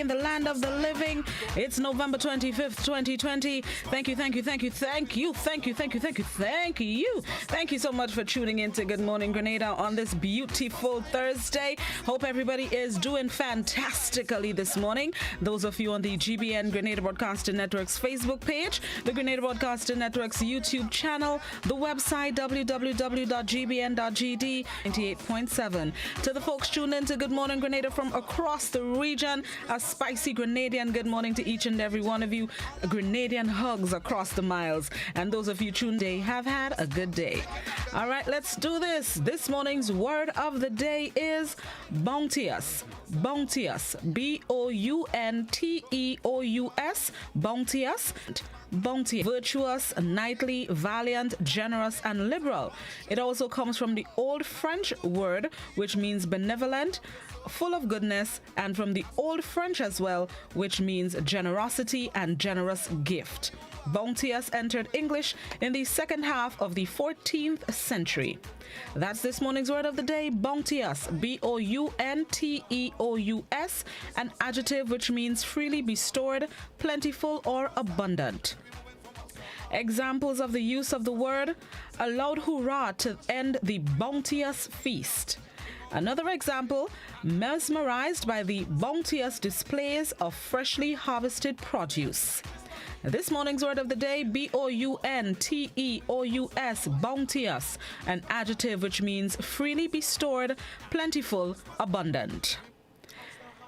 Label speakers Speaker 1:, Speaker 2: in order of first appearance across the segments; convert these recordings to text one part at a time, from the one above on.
Speaker 1: in the land of the living. It's November 25th, 2020. Thank you so much for tuning in to Good Morning Grenada on this beautiful Thursday. Hope everybody is doing fantastically this morning. Those of you on the GBN Grenada Broadcasting Network's Facebook page, the Grenada Broadcasting Network's YouTube channel, the website www.gbn.gd 98.7. To the folks tuned in to Good Morning Grenada from across the region, a spicy Grenadian good morning to each and every one of you. Grenadian hugs across the miles. And those of you tuned in have had a good day. All right, let's do this. This morning's word of the day is bounteous. Bounteous. B-O-U-N-T-E-O-U-S. Bounteous. Bounty, virtuous, knightly, valiant, generous, and liberal. It also comes from the Old French word, which means benevolent, full of goodness, and from the Old French as well, which means generosity and generous gift. Bounteous entered English in the second half of the 14th century. That's this morning's word of the day, bounteous, B-O-U-N-T-E-O-U-S, an adjective which means freely bestowed, plentiful, or abundant. Examples of the use of the word: a loud hurrah to end the bounteous feast. Another example, mesmerized by the bounteous displays of freshly harvested produce. This morning's word of the day, B-O-U-N-T-E-O-U-S, bounteous, an adjective which means freely bestowed, plentiful, abundant.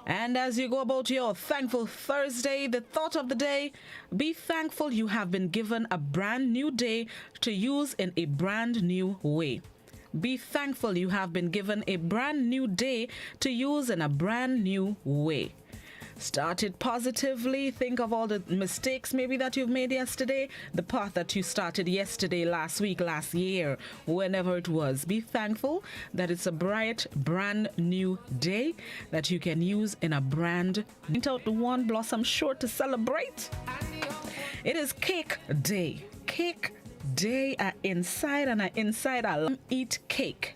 Speaker 1: And as you go about your Thankful Thursday, the thought of the day, be thankful you have been given a brand new day to use in a brand new way. Be thankful you have been given a brand new day to use in a brand new way. Start it positively. Think of all the mistakes maybe that you've made yesterday, the path that you started yesterday, last week, last year, whenever it was. Be thankful that it's a bright, brand new day that you can use in a brand. Point out the one blossom short to celebrate. It is cake day. Cake day. Inside I love eat cake.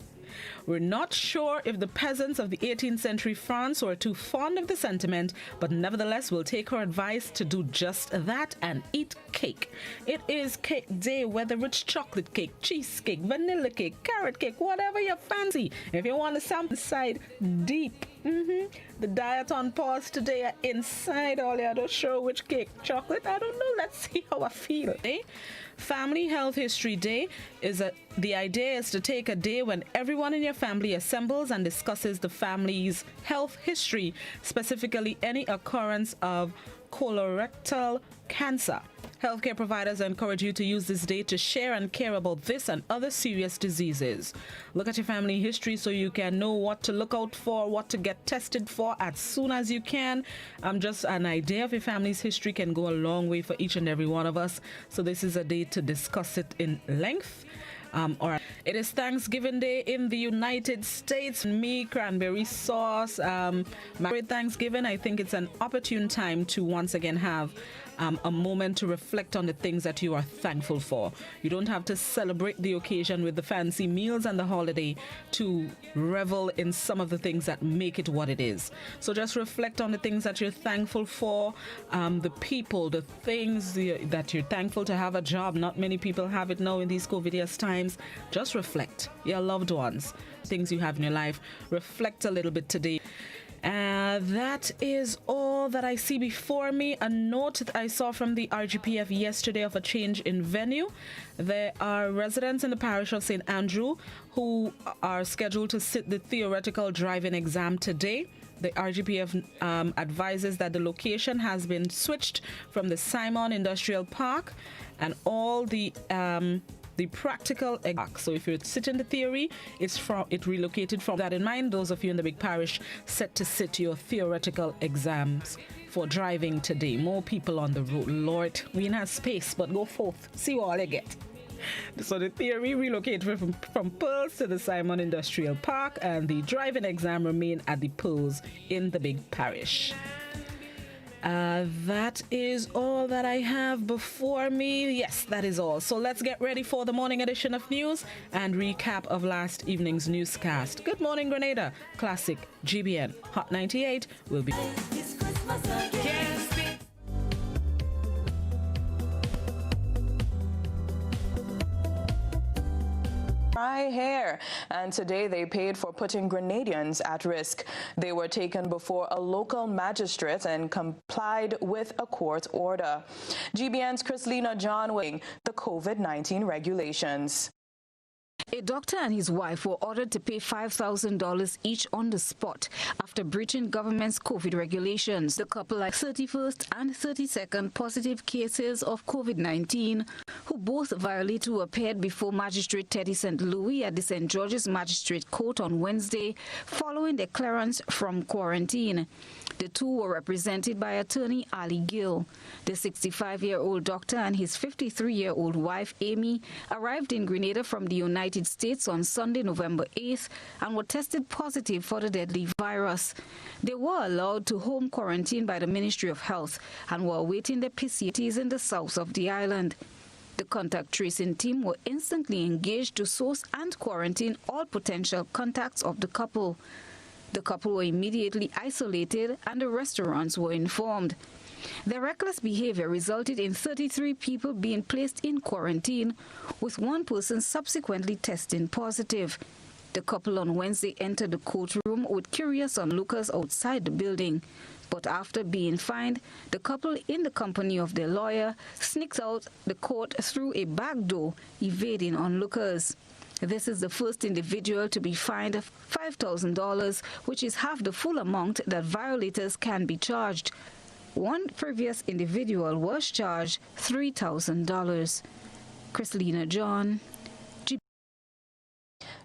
Speaker 1: We're not sure if the peasants of the 18th century France were too fond of the sentiment, but nevertheless we'll take her advice to do just that and eat cake. It is cake day, whether it's chocolate cake, cheesecake, vanilla cake, carrot cake, whatever you fancy. If you want to sample inside deep, the diet on pause today inside all you don't sure which cake, chocolate, I don't know, let's see how I feel. Family Health History Day the idea is to take a day when everyone in your family assembles and discusses the family's health history, specifically any occurrence of colorectal cancer. Healthcare providers encourage you to use this day to share and care about this and other serious diseases. Look at your family history so you can know what to look out for, what to get tested for as soon as you can. Just an idea of your family's history can go a long way for each and every one of us. So this is a day to discuss it in length. It is Thanksgiving Day in the United States. Me, cranberry sauce. Thanksgiving, I think it's an opportune time to once again have a moment to reflect on the things that you are thankful for. You don't have to celebrate the occasion with the fancy meals and the holiday to revel in some of the things that make it what it is. So just reflect on the things that you're thankful for, the people, the things that you're thankful to have a job. Not many people have it now in these COVID times. Just reflect. Your loved ones, things you have in your life. Reflect a little bit today. That is all that I see before me. A note that I saw from the RGPF yesterday of a change in venue. There are residents in the parish of St. Andrew who are scheduled to sit the theoretical driving exam today. The RGPF advises that the location has been switched from the Simon Industrial Park and all the practical exam. So if you're sitting the theory, it relocated from that in mind. Those of you in the big parish set to sit your theoretical exams for driving today. More people on the road. Lord, we don't have space, but go forth. See what you get. So the theory relocated from Pearls to the Simon Industrial Park, and the driving exam remain at the Pearls in the big parish. That is all that I have before me. Yes, that is all. So let's get ready for the morning edition of news and recap of last evening's newscast. Good morning, Grenada. Classic GBN Hot 98 will be.
Speaker 2: Dry hair, and today they paid for putting Grenadians at risk. They were taken before a local magistrate and complied with a court order. GBN's Chrislina John weighing the COVID-19 regulations.
Speaker 3: A doctor and his wife were ordered to pay $5,000 each on the spot after breaching government's COVID regulations. The couple had 31st and 32nd positive cases of COVID-19, who both violated, who appeared before Magistrate Teddy St. Louis at the St. George's Magistrate Court on Wednesday following their clearance from quarantine. The two were represented by attorney Ali Gill. The 65-year-old doctor and his 53-year-old wife, Amy, arrived in Grenada from the United States on Sunday, November 8th, and were tested positive for the deadly virus. They were allowed to home quarantine by the Ministry of Health and were awaiting their PCTs in the south of the island. The contact tracing team were instantly engaged to source and quarantine all potential contacts of the couple. The couple were immediately isolated and the restaurants were informed. Their reckless behavior resulted in 33 people being placed in quarantine, with one person subsequently testing positive. The couple on Wednesday entered the courtroom with curious onlookers outside the building. But after being fined, the couple, in the company of their lawyer, sneaked out the court through a back door, evading onlookers. This is the first individual to be fined $5,000, which is half the full amount that violators can be charged. One previous individual was charged $3,000. Chrislina John.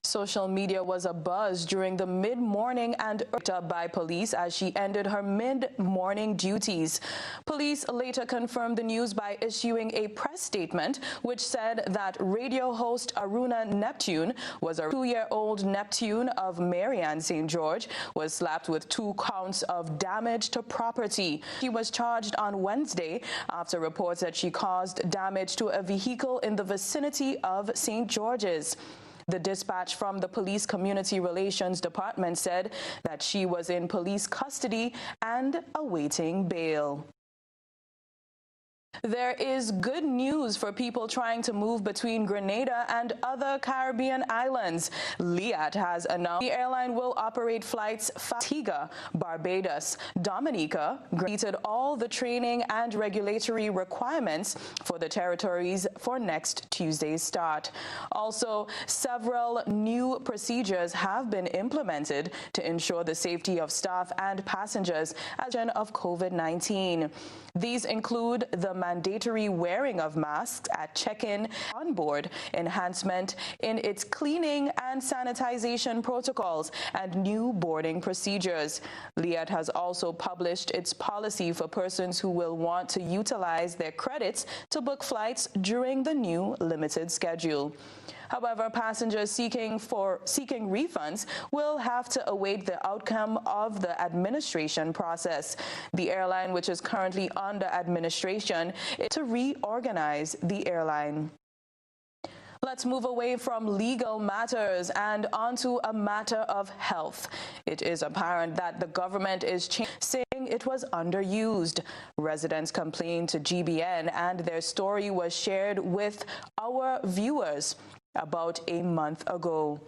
Speaker 2: Social media was abuzz during the mid-morning and up by police as she ended her mid-morning duties. Police later confirmed the news by issuing a press statement which said that radio host Aruna Neptune was a 2-year-old Neptune of Marianne St. George was slapped with 2 counts of damage to property. She was charged on Wednesday after reports that she caused damage to a vehicle in the vicinity of St. George's. The dispatch from the Police Community Relations Department said that she was in police custody and awaiting bail. There is good news for people trying to move between Grenada and other Caribbean islands. Liat has announced the airline will operate flights Antigua, Barbados, Dominica, completed all the training and regulatory requirements for the territories for next Tuesday's start. Also, several new procedures have been implemented to ensure the safety of staff and passengers as a result of COVID-19. These include the mandatory wearing of masks at check-in, on board, enhancement in its cleaning and sanitization protocols, and new boarding procedures. Liat has also published its policy for persons who will want to utilize their credits to book flights during the new limited schedule. However, passengers seeking refunds will have to await the outcome of the administration process. The airline, which is currently under administration, is to reorganize the airline. Let's move away from legal matters and onto a matter of health. It is apparent that the government is saying it was underused. Residents complained to GBN and their story was shared with our viewers about a month ago.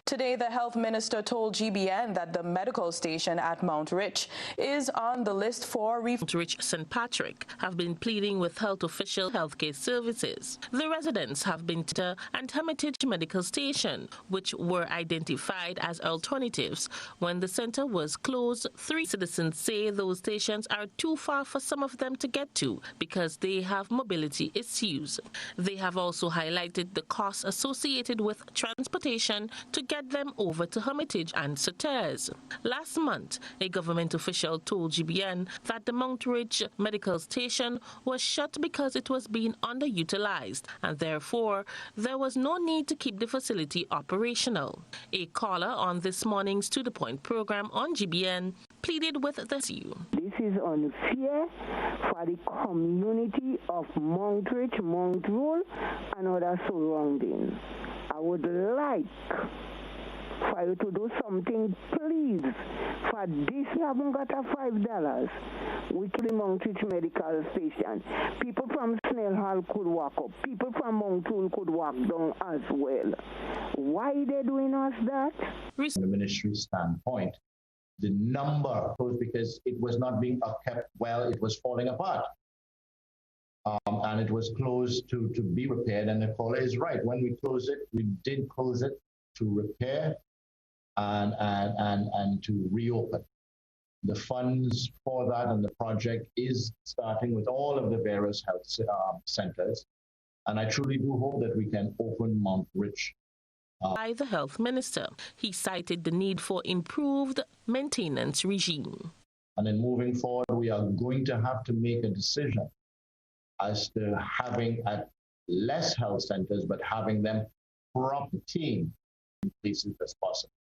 Speaker 2: Today, the health minister told GBN that the medical station at Mount Rich is on the list for
Speaker 4: Mount Rich St. Patrick have been pleading with health official healthcare services. The residents have been to and Hermitage Medical Station, which were identified as alternatives when the center was closed. 3 citizens say those stations are too far for some of them to get to because they have mobility issues. They have also highlighted the costs associated with transportation to get them over to Hermitage and Sauters. Last month, a government official told GBN that the Mount Ridge Medical Station was shut because it was being underutilized, and therefore there was no need to keep the facility operational. A caller on this morning's To The Point program on GBN pleaded with the issue.
Speaker 5: This is unfair for the community of Mount Ridge, Mount Roll, and other surroundings. I would like for you to do something, please. For this, you haven't got a $5. We to the Montreach Medical Station. People from Snail Hall could walk up. People from Montreal could walk down as well. Why they doing us that?
Speaker 6: From the ministry standpoint, the number was because it was not being kept well, it was falling apart. And it was closed to be repaired, and the caller is right. When we closed it, we did close it to repair and to reopen. The funds for that and the project is starting with all of the various health centers. And I truly do hope that we can open Montreach.
Speaker 4: By the health minister, he cited the need for improved maintenance regime.
Speaker 6: And then moving forward, we are going to have to make a decision as to having at less health centers, but having them proper team in places as possible.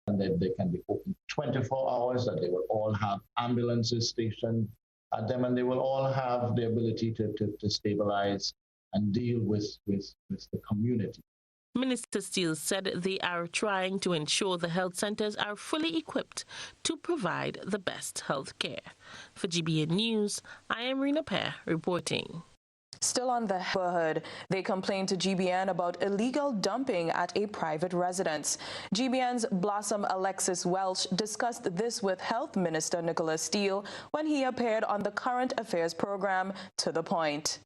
Speaker 6: And that they can be open 24 hours, that they will all have ambulances stationed at them, and they will all have the ability to stabilize and deal with the community.
Speaker 4: Minister Steele said they are trying to ensure the health centers are fully equipped to provide the best health care. For GBN News, I am Rena Pear reporting.
Speaker 2: Still on the neighborhood, they complained to GBN about illegal dumping at a private residence. GBN's Blossom Alexis-Welsh discussed this with Health Minister Nicholas Steele when he appeared on the Current Affairs program To The Point.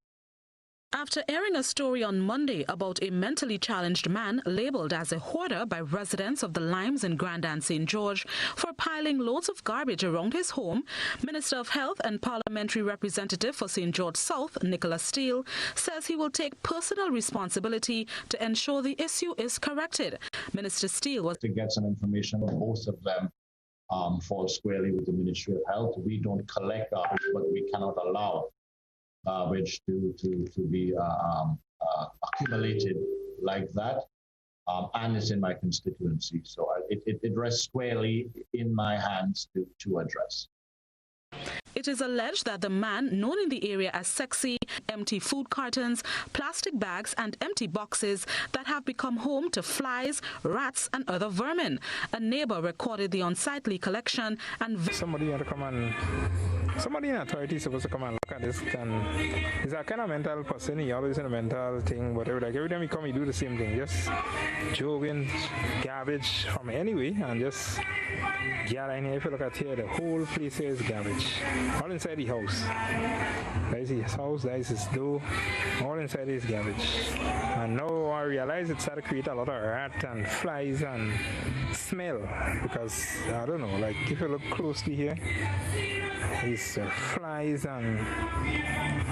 Speaker 1: After airing a story on Monday about a mentally challenged man labeled as a hoarder by residents of the Limes in Grenada and St. George for piling loads of garbage around his home, Minister of Health and Parliamentary Representative for St. George South, Nicholas Steele, says he will take personal responsibility to ensure the issue is corrected. Minister Steele was
Speaker 6: to get some information on both of them fall squarely with the Ministry of Health. We don't collect garbage, but we cannot allow garbage to be accumulated like that, and it's in my constituency. So it rests squarely in my hands to address.
Speaker 1: It is alleged that the man, known in the area as Sexy, empty food cartons, plastic bags and empty boxes that have become home to flies, rats and other vermin. A neighbor recorded the unsightly collection and...
Speaker 7: Somebody in authority is supposed to come and look at this. He's a kind of mental person. He always in a mental thing, whatever. Like every time he come, he do the same thing. Just jogging garbage from anyway and just gather in here. If you look at here, the whole place here is garbage. All inside the house. That is his house, that is his door. All inside is garbage. And now I realize it started to create a lot of rat and flies and smell. Because, I don't know, like if you look closely here, it's flies and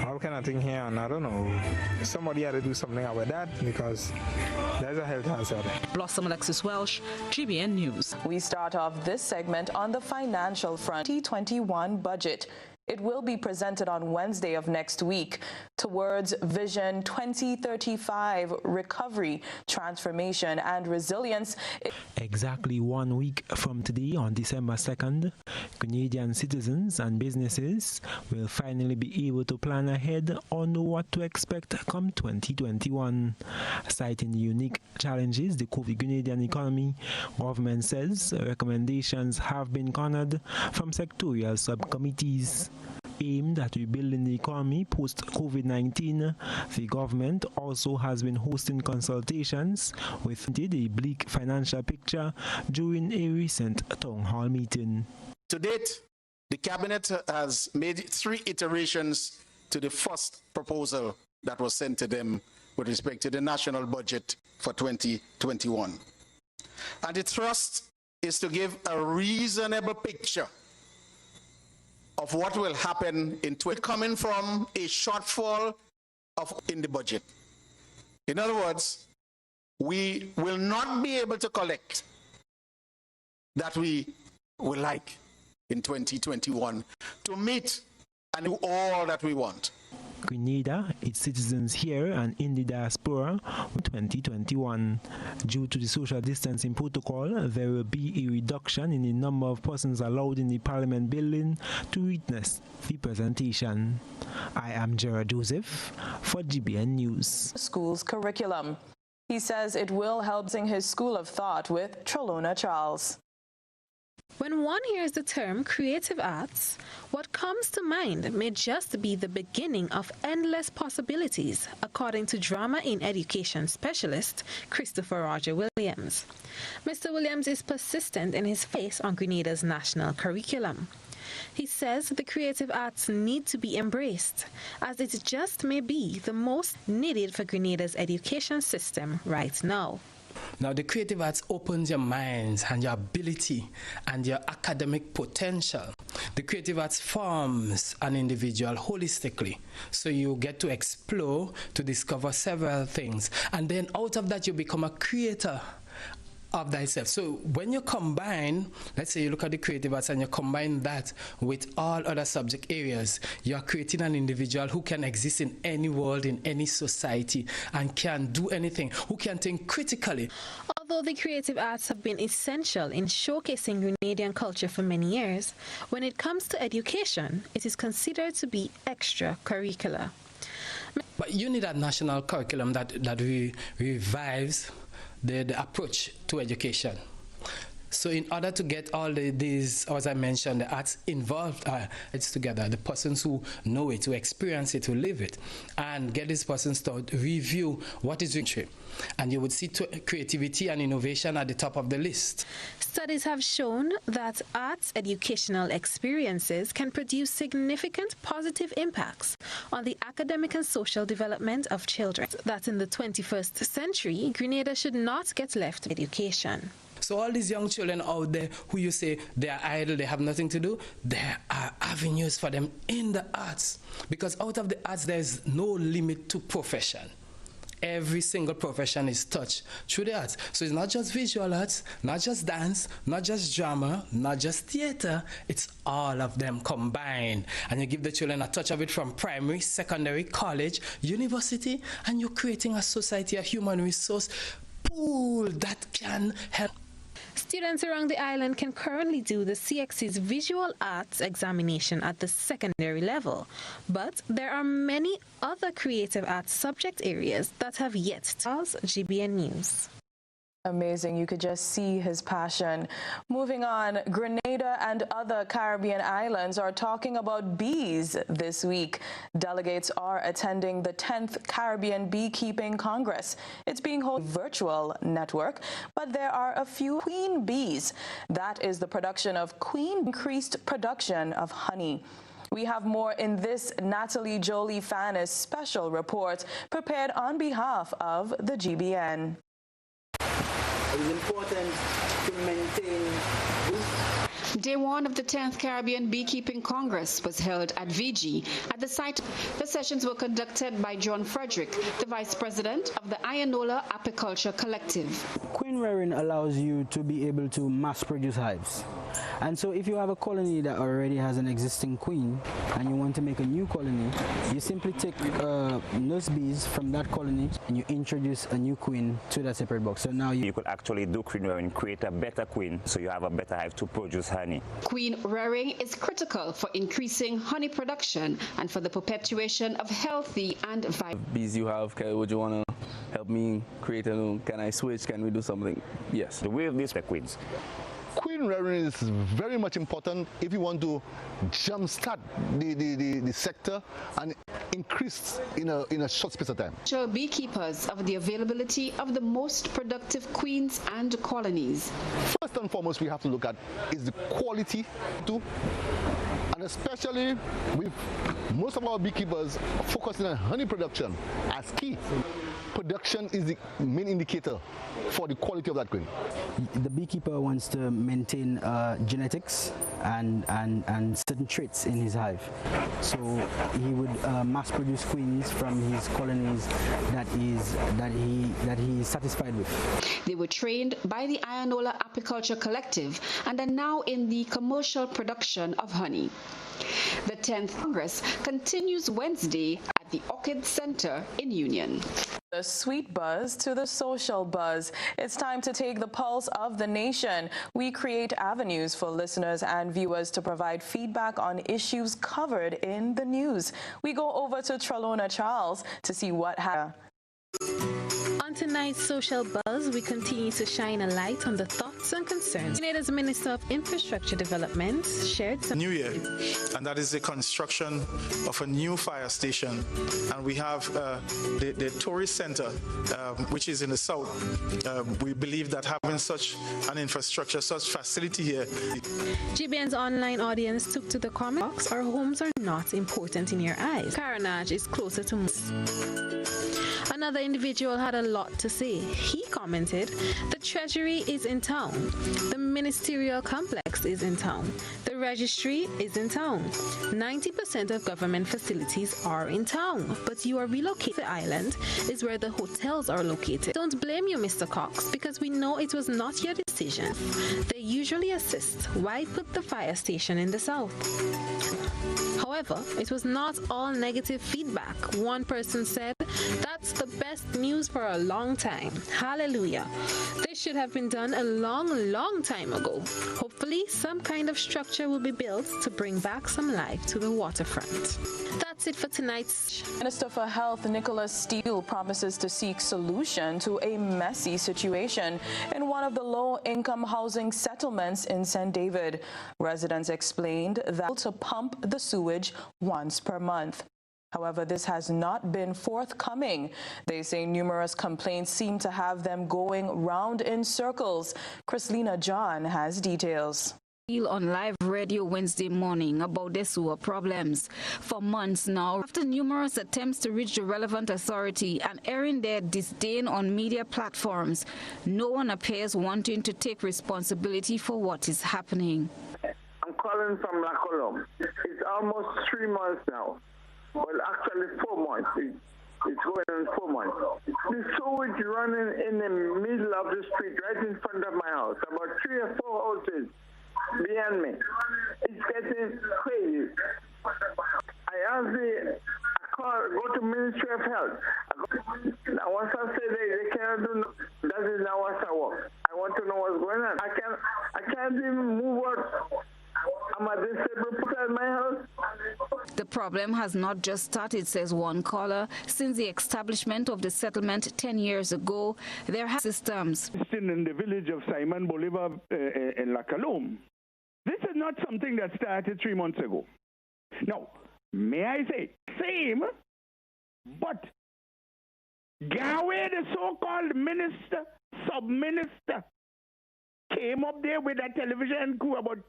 Speaker 7: all kind of thing here, and I don't know, somebody had to do something about that because there's a health hazard.
Speaker 1: Blossom Alexis-Welsh, GBN News.
Speaker 2: We start off this segment on the financial front. 2021 budget. It will be presented on Wednesday of next week towards Vision 2035, recovery, transformation and resilience.
Speaker 8: Exactly 1 week from today, on December 2nd, Canadian citizens and businesses will finally be able to plan ahead or know what to expect come 2021. Citing the unique challenges the COVID Canadian economy, government says recommendations have been cornered from sectorial subcommittees. Aimed at rebuilding the economy post-COVID-19, the government also has been hosting consultations with the bleak financial picture during a recent town hall meeting.
Speaker 9: To date, the Cabinet has made 3 iterations to the first proposal that was sent to them with respect to the national budget for 2021. And the thrust is to give a reasonable picture of what will happen in coming from a shortfall in the budget. In other words, we will not be able to collect that we would like in 2021 to meet and do all that we want.
Speaker 8: Grenada, its citizens here and in the diaspora in 2021. Due to the social distancing protocol, there will be a reduction in the number of persons allowed in the Parliament building to witness the presentation. I am Gerard Joseph for GBN News.
Speaker 2: School's curriculum. He says it will help sing his school of thought with Trelona Charles.
Speaker 10: When one hears the term creative arts, what comes to mind may just be the beginning of endless possibilities, according to drama in education specialist Christopher Roger Williams. Mr. Williams is persistent in his face on Grenada's national curriculum. He says the creative arts need to be embraced, as it just may be the most needed for Grenada's education system right now.
Speaker 11: Now, the creative arts opens your minds and your ability and your academic potential. The creative arts forms an individual holistically. So you get to explore, to discover several things. And then out of that, you become a creator of thyself. So when you combine, let's say you look at the creative arts and you combine that with all other subject areas, you're creating an individual who can exist in any world, in any society, and can do anything, who can think critically.
Speaker 10: Although the creative arts have been essential in showcasing Grenadian culture for many years, when it comes to education, it is considered to be extracurricular.
Speaker 11: But you need a national curriculum that revives the approach to education. So in order to get all these, as I mentioned, the arts involved, it's together, the persons who know it, who experience it, who live it, and get these persons to review what is doing. And you would see creativity and innovation at the top of the list.
Speaker 10: Studies have shown that arts educational experiences can produce significant positive impacts on the academic and social development of children. That in the 21st century, Grenada should not get left with education.
Speaker 11: So all these young children out there who you say they are idle, they have nothing to do, there are avenues for them in the arts. Because out of the arts, there's no limit to profession. Every single profession is touched through the arts. So it's not just visual arts, not just dance, not just drama, not just theater. It's all of them combined. And you give the children a touch of it from primary, secondary, college, university, and you're creating a society, a human resource pool that can help.
Speaker 10: Students around the island can currently do the CXC's visual arts examination at the secondary level, but there are many other creative arts subject areas that have yet to. GBN News.
Speaker 2: Amazing. You could just see his passion. Moving on, Grenada and other Caribbean islands are talking about bees this week. Delegates are attending the 10th Caribbean Beekeeping Congress. It's being held virtual network, but there are a few queen bees. That is the production of queen, increased production of honey. We have more in this Natalie Jolie Fannis special report prepared on behalf of the GBN.
Speaker 12: It is important to maintain
Speaker 13: Day one of the 10th Caribbean Beekeeping Congress was held at VG. At the site, the sessions were conducted by John Frederick, the Vice President of the Ianola Apiculture Collective.
Speaker 14: Queen rearing allows you to be able to mass produce hives. And so if you have a colony that already has an existing queen and you want to make a new colony, you simply take nurse bees from that colony and you introduce a new queen to that separate box. So now
Speaker 15: you could actually do queen rearing, create a better queen, so you have a better hive to produce honey.
Speaker 13: Queen rearing is critical for increasing honey production and for the perpetuation of healthy and vibrant
Speaker 16: bees you have. Would you want to help me create a new? Can I switch? Can we do something? Yes.
Speaker 15: The way of these queens.
Speaker 17: Queen rearing is very much important if you want to jumpstart the sector and increase in a short space of time.
Speaker 13: Show beekeepers of the availability of the most productive queens and colonies.
Speaker 17: First and foremost, we have to look at is the quality too, and especially with most of our beekeepers focusing on honey production as key. Production is the main indicator for the quality of that queen.
Speaker 14: The beekeeper wants to maintain genetics and certain traits in his hive. So he would mass produce queens from his colonies that he is satisfied with.
Speaker 13: They were trained by the Ianola Apiculture Collective and are now in the commercial production of honey. The 10th Congress continues Wednesday at the Orchid Center in Union.
Speaker 2: The sweet buzz to the social buzz. It's time to take the pulse of the nation. We create avenues for listeners and viewers to provide feedback on issues covered in the news. We go over to Trelona Charles to see what happened.
Speaker 10: tonight's social buzz, we continue to shine a light on the thoughts and concerns. Grenada's Minister of Infrastructure Development shared some
Speaker 18: New Year, and that is the construction of a new fire station. And we have the tourist center, which is in the south. We believe that having such an infrastructure, such facility here.
Speaker 10: GBN's online audience took to the comment box. Our homes are not important in your eyes. Carnage is closer to most. Another individual had a lot to say. He commented, the Treasury is in town. The ministerial complex is in town. The registry is in town. 90% of government facilities are in town. But you are relocated to the island is where the hotels are located. Don't blame you, Mr. Cox, because we know it was not your decision. They usually assist. Why put the fire station in the south? However, it was not all negative feedback. One person said, that's the best news for a long time. Hallelujah. This should have been done a long time ago. Hopefully, some kind of structure will be built to bring back some life to the waterfront. That's it for tonight's.
Speaker 2: Minister for Health Nicholas Steele promises to seek solution to a messy situation in one of the low-income housing settlements in St. David. Residents explained that to pump the sewage once per month. However, this has not been forthcoming. They say numerous complaints seem to have them going round in circles. Chrislina John has details.
Speaker 3: On live radio Wednesday morning about the sewer problems. For months now, after numerous attempts to reach the relevant authority and airing their disdain on media platforms, no one appears wanting to take responsibility for what is happening.
Speaker 19: I'm calling from La Colombe. It's almost 3 months now. Well, actually 4 months. It's going on 4 months. The sewage running in the middle of the street, right in front of my house, about 3 or 4 houses behind me. It's getting crazy. I go to Ministry of Health. Now, once I say they cannot do that is not what I want. I want to know what's going on. I can't even move out. I'm a disabled person in my house.
Speaker 3: The problem has not just started, says one caller. Since the establishment of the settlement 10 years ago, there have systems.
Speaker 20: In the village of Simon Bolivar in La Colombe. This is not something that started 3 months ago. Now, may I say, same, but Gawe, the so-called minister, sub-minister, came up there with a television crew about.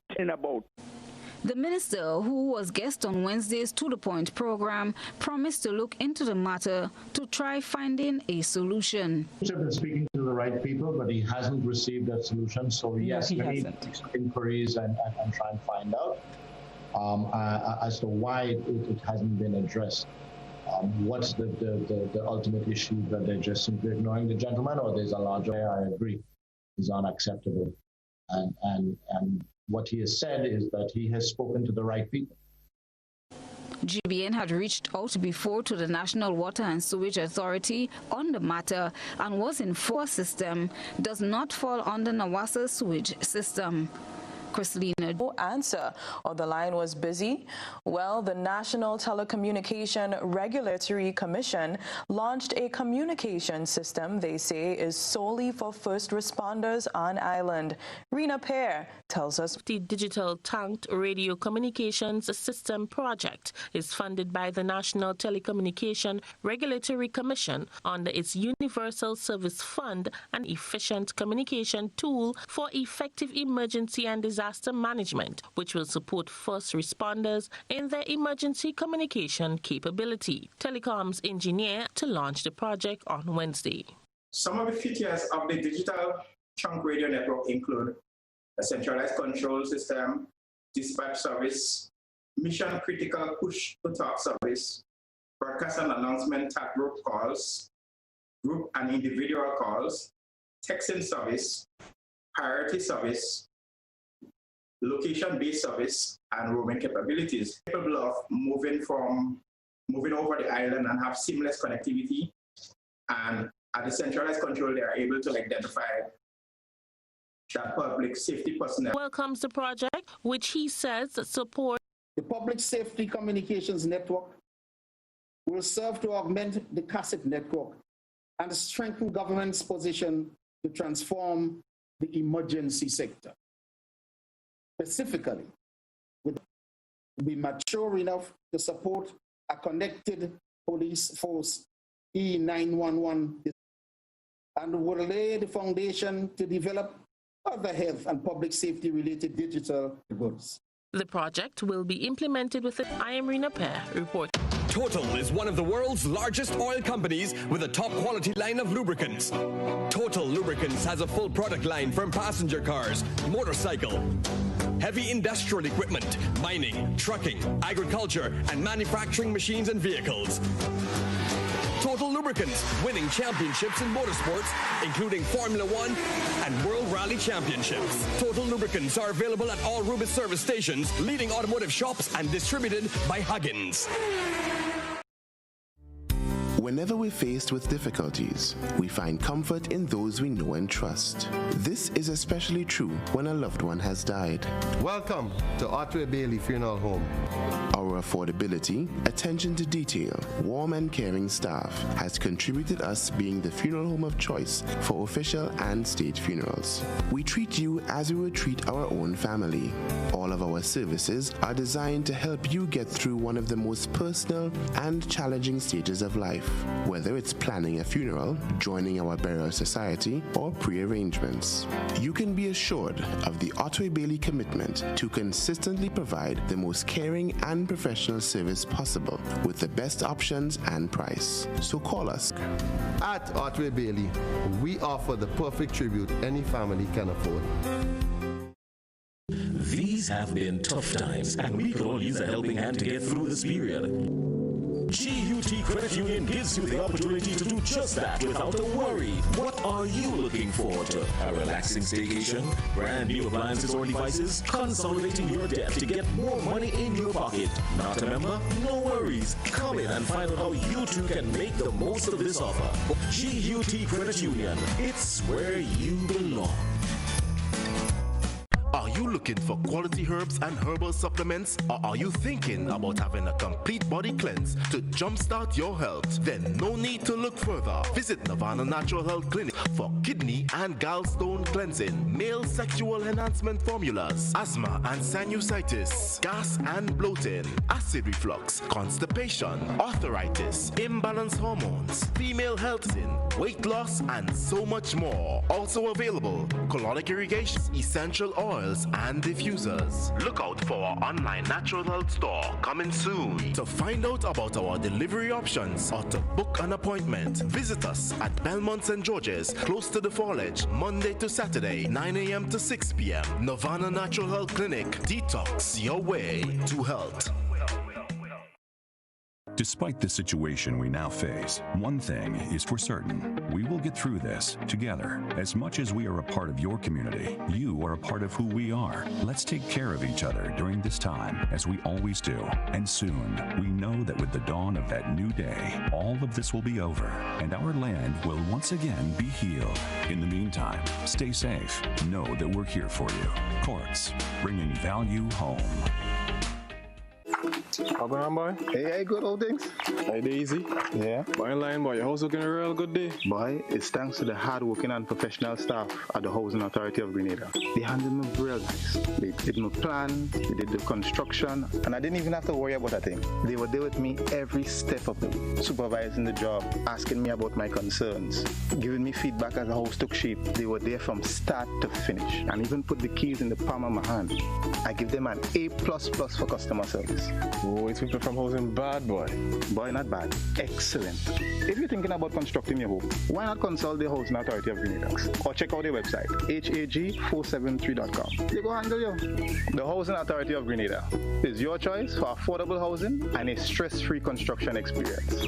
Speaker 3: The minister, who was guest on Wednesday's To The Point program, promised to look into the matter to try finding a solution.
Speaker 6: He's been speaking to the right people, but he hasn't received that solution. So yes, we need inquiries and try and find out as to why it hasn't been addressed. What's the ultimate issue, that they're just simply ignoring the gentleman, or there's a larger? I agree, is unacceptable, and what he has said is that he has spoken to the right people.
Speaker 3: GBN had reached out before to the National Water and Sewage Authority on the matter and was informed the system does not fall under Nawasa's sewage system. Chrislina.
Speaker 2: No answer, or the line was busy. Well, the National Telecommunication Regulatory Commission launched a communication system they say is solely for first responders on island. Rena Pear tells us.
Speaker 4: The Digital Tanked Radio Communications System project is funded by the National Telecommunication Regulatory Commission under its Universal Service Fund, an efficient communication tool for effective emergency and disaster management, which will support first responders in their emergency communication capability. Telecoms engineer to launch the project on Wednesday.
Speaker 21: Some of the features of the digital trunk radio network include a centralized control system, dispatch service, mission critical push-to-talk service, broadcast and announcement tap group calls, group and individual calls, texting service, priority service, location-based service, and roaming capabilities, capable of moving over the island and have seamless connectivity. And at the centralized control, they are able to identify that public safety personnel.
Speaker 4: Welcomes the project, which he says supports
Speaker 22: the public safety communications network will serve to augment the CASIP network
Speaker 9: and strengthen government's position to transform the emergency sector. Specifically, we will be mature enough to support a connected police force E911 and will lay the foundation to develop other health and public safety related digital goods.
Speaker 4: The project will be implemented with the I Am Rena Pair report.
Speaker 5: Total is one of the world's largest oil companies with a top quality line of lubricants. Total Lubricants has a full product line from passenger cars, motorcycle, heavy industrial equipment, mining, trucking, agriculture, and manufacturing machines and vehicles. Total Lubricants, winning championships in motorsports, including Formula One and World Rally Championships. Total Lubricants are available at all Rubis service stations, leading automotive shops, and distributed by Huggins.
Speaker 22: Whenever we're faced with difficulties, we find comfort in those we know and trust. This is especially true when a loved one has died.
Speaker 23: Welcome to Otway Bailey Funeral Home.
Speaker 22: Our affordability, attention to detail, warm and caring staff has contributed us being the funeral home of choice for official and state funerals. We treat you as we would treat our own family. All of our services are designed to help you get through one of the most personal and challenging stages of life. Whether it's planning a funeral, joining our burial society, or pre-arrangements. You can be assured of the Otway Bailey commitment to consistently provide the most caring and professional service possible with the best options and price. So call us.
Speaker 23: At Otway Bailey, we offer the perfect tribute any family can afford.
Speaker 24: These have been tough times, and we could all use a helping hand to get through this period. GUT Credit Union gives you the opportunity to do just that without a worry. What are you looking forward to? A relaxing staycation? Brand new appliances or devices? Consolidating your debt to get more money in your pocket? Not a member? No worries. Come in and find out how you too can make the most of this offer. GUT Credit Union. It's where you belong.
Speaker 25: Are you looking for quality herbs and herbal supplements? Or are you thinking about having a complete body cleanse to jumpstart your health? Then no need to look further. Visit Nirvana Natural Health Clinic for kidney and gallstone cleansing, male sexual enhancement formulas, asthma and sinusitis, gas and bloating, acid reflux, constipation, arthritis, imbalanced hormones, female health, weight loss, and so much more. Also available, colonic irrigation, essential oils, and diffusers. Look out for our online natural health store coming soon. To find out about our delivery options or to book an appointment, visit us at Belmont St. George's, close to the Fallage, Monday to Saturday, 9 a.m. to 6 p.m. Nirvana Natural Health Clinic. Detox your way to health.
Speaker 26: Despite the situation we now face, one thing is for certain. We will get through this together. As much as we are a part of your community, you are a part of who we are. Let's take care of each other during this time, as we always do. And soon, we know that with the dawn of that new day, all of this will be over, and our land will once again be healed. In the meantime, stay safe. Know that we're here for you. Courts, bringing value home.
Speaker 7: How going on, boy?
Speaker 23: Hey, good old things.
Speaker 7: Hey, Daisy.
Speaker 23: Yeah.
Speaker 7: Boy, in line, boy. Your house looking a real good day.
Speaker 23: Boy, it's thanks to the hard-working and professional staff at the Housing Authority of Grenada. They handled me real nice. They did my plan, they did the construction, and I didn't even have to worry about a thing. They were there with me every step of the way, supervising the job, asking me about my concerns, giving me feedback as the house took shape. They were there from start to finish, and even put the keys in the palm of my hand. I give them an A++ for customer service.
Speaker 7: Oh, it's people from housing bad, boy.
Speaker 23: Boy, not bad. Excellent. If you're thinking about constructing your home, why not consult the Housing Authority of Grenada or check out their website, hag473.com. They go handle you. The Housing Authority of Grenada is your choice for affordable housing and a stress-free construction experience.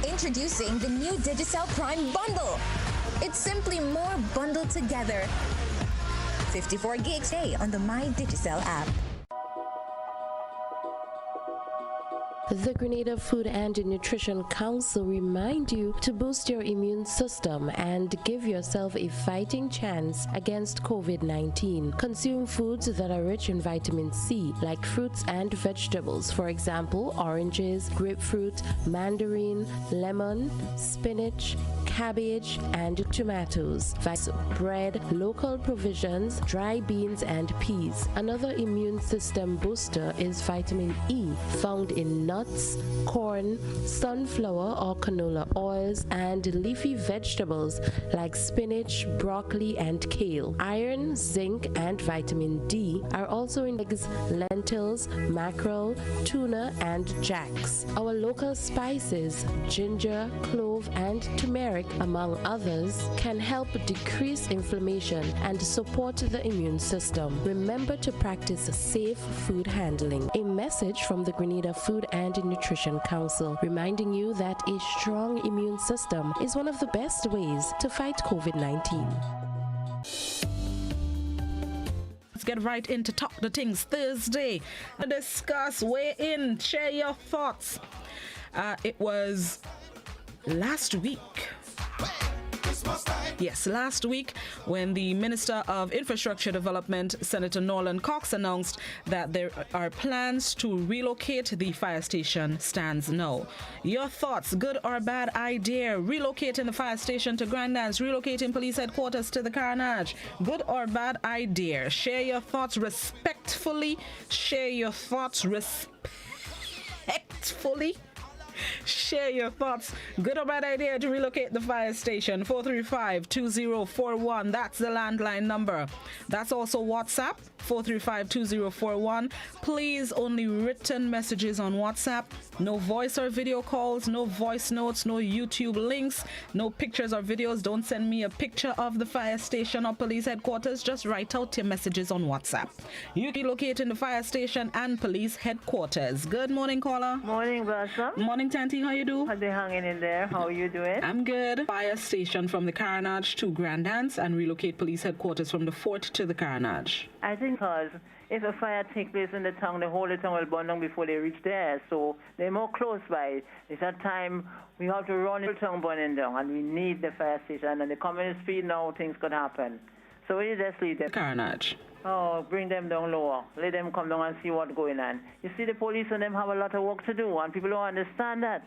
Speaker 27: Introducing the new Digicel Prime Bundle. It's simply more bundled together. 54 gigs a day on the My Digicel app.
Speaker 1: The Grenada Food and Nutrition Council remind you to boost your immune system and give yourself a fighting chance against COVID-19. Consume foods that are rich in vitamin C, like fruits and vegetables. For example, oranges, grapefruit, mandarin, lemon, spinach, cabbage, and tomatoes. Bread, local provisions, dry beans, and peas. Another immune system booster is vitamin E, found in nuts, corn, sunflower or canola oils, and leafy vegetables like spinach, broccoli, and kale. Iron, zinc, and vitamin D are also in eggs, lentils, mackerel, tuna, and jacks. Our local spices, ginger, clove, and turmeric, among others, can help decrease inflammation and support the immune system. Remember to practice safe food handling. A message from the Grenada Food and Nutrition Council, reminding you that a strong immune system is one of the best ways to fight COVID-19.
Speaker 8: Let's get right into Talk the Things Thursday. Discuss, weigh in, share your thoughts. It was last week. Yes, last week when the Minister of Infrastructure Development, Senator Norland Cox, announced that there are plans to relocate the fire station stands now. Your thoughts, good or bad idea? Relocating the fire station to Grandlands, relocating police headquarters to the Carnage, good or bad idea? Share your thoughts respectfully. Share your thoughts respectfully. Share your thoughts. Good or bad idea to relocate the fire station? 435-2041. That's the landline number. That's also WhatsApp. 435-2041. Please, only written messages on WhatsApp. No voice or video calls. No voice notes. No YouTube links. No pictures or videos. Don't send me a picture of the fire station or police headquarters. Just write out your messages on WhatsApp. You can locate in the fire station and police headquarters. Good morning, caller.
Speaker 11: Morning, Blossom.
Speaker 8: Morning, Tanti. How you do?
Speaker 11: Are they hanging in there? How are you doing?
Speaker 8: I'm good. Fire station from the Carnage to Grandlands and relocate police headquarters from the fort to the Carnage.
Speaker 11: I think because if a fire takes place in the town, the whole town will burn down before they reach there. So they're more close by. It's that time we have to run the town burning down, and we need the fire station. And the communist speed now, things could happen. So we just leave them.
Speaker 8: Carnage.
Speaker 11: Oh, bring them down lower. Let them come down and see what's going on. You see, the police and them have a lot of work to do, and people don't understand that.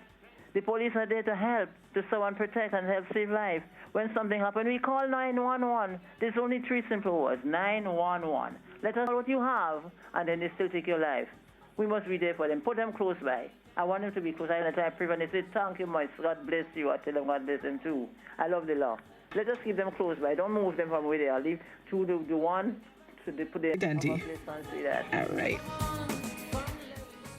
Speaker 11: The police are there to help, to serve and protect and help save life. When something happens, we call 911. There's only 3 simple words, 911. Let us know what you have, and then they still take your life. We must be there for them. Put them close by. I want them to be close. I pray when they say, thank you much, God bless you. I tell them God bless them too. I love the law. Let us keep them close by. Don't move them from where they are. Leave to the one to put their
Speaker 8: Identity. All right.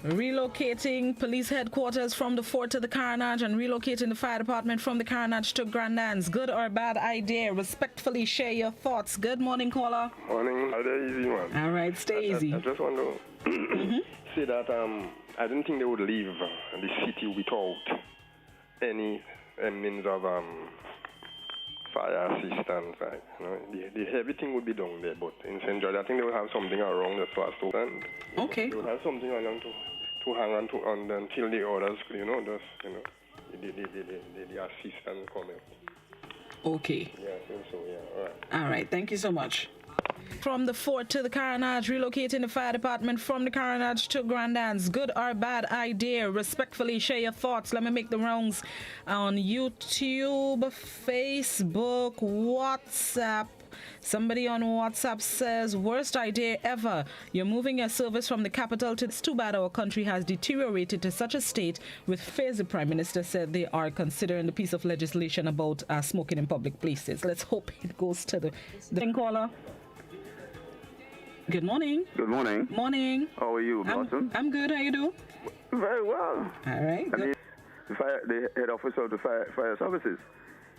Speaker 8: Relocating police headquarters from the fort to the Carnage and relocating the fire department from the Carnage to Grandlands. Good or bad idea? Respectfully share your thoughts. Good morning, caller.
Speaker 12: Morning. Easy one.
Speaker 8: All right, stay easy.
Speaker 12: I just want to say that I didn't think they would leave the city without any means of fire assistance. Right? You know, everything would be down there, but in St. George, I think they will have something around the first and
Speaker 8: okay.
Speaker 12: They will have something around to hang on to until the others, the assistance come out.
Speaker 8: Okay.
Speaker 12: Yeah, I think so, yeah, all right.
Speaker 8: All right, thank you so much. From the fort to the Carnage, relocating the fire department from the Carnage to Grandlands. Good or bad idea? Respectfully share your thoughts. Let me make the rounds on YouTube, Facebook, WhatsApp. Somebody on WhatsApp says, worst idea ever. You're moving your service from the capital to... It's too bad our country has deteriorated to such a state with fears. The Prime Minister said they are considering the piece of legislation about smoking in public places. Let's hope it goes to the caller. Good morning.
Speaker 15: Good morning.
Speaker 8: Morning.
Speaker 15: How are you, Blossom?
Speaker 8: I'm good. How you do?
Speaker 15: Very well.
Speaker 8: All right.
Speaker 15: The head office of the fire services.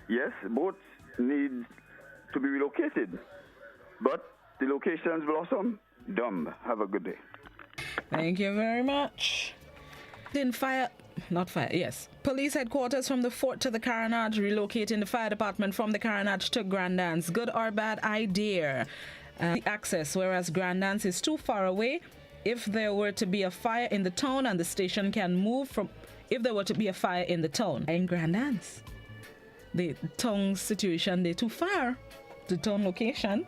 Speaker 15: Yes, both need to be relocated, but the locations, Blossom, dumb. Have a good day.
Speaker 8: Thank you very much. Police headquarters from the fort to the Carnage, relocating the fire department from the Carnage to Grandlands. Good or bad idea? The access, whereas Grandlands is too far away. if there were to be a fire in the town and the station can move from, if there were to be a fire in the town in Grandans, the town situation, they're too far, the town location.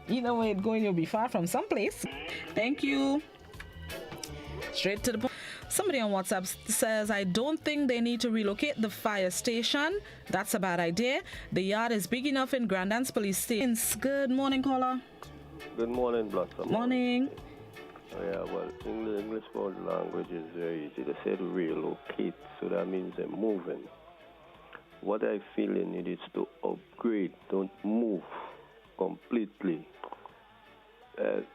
Speaker 8: Either way it's going, you'll be far from someplace. Thank you. Straight to the point. Somebody on WhatsApp says, I don't think they need to relocate the fire station. That's a bad idea. The yard is big enough in Grandans Police Station. Good morning, caller.
Speaker 10: Good morning, Blossom.
Speaker 8: Morning.
Speaker 10: Yeah, well, English word language is very easy. They said relocate, so that means they're moving. What I feel they need is to upgrade, don't move completely.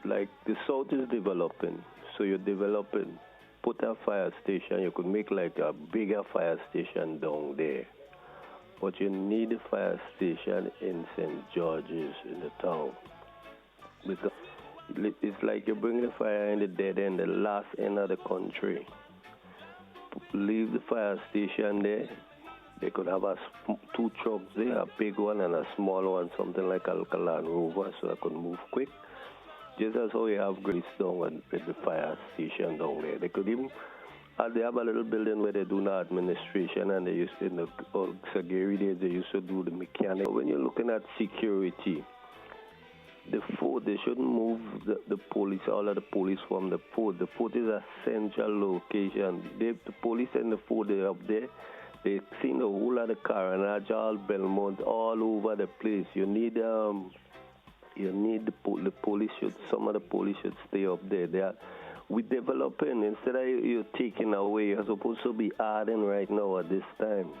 Speaker 10: Like the South is developing, so you're developing. Put a fire station, you could make like a bigger fire station down there. But you need a fire station in St. George's in the town. Because it's like you bring the fire in the dead end, the last end of the country. Leave the fire station there. They could have two trucks there, a big one and a small one, something like a Land Rover, so I could move quick. Just as how you have Grace down with the fire station down there. They could even, they have a little building where they do the administration, and they used to, in the old Sagiri days, they used to do the mechanic. When you're looking at security, the fort, they shouldn't move the police, all of the police from the fort. The fort is a central location. The police and the fort, they're up there. They've seen the whole of the Carnage, all Belmont, all over the place. You need the police should, some of the police should stay up there. We're developing. Instead of you taking away, you're supposed to be adding right now at this time.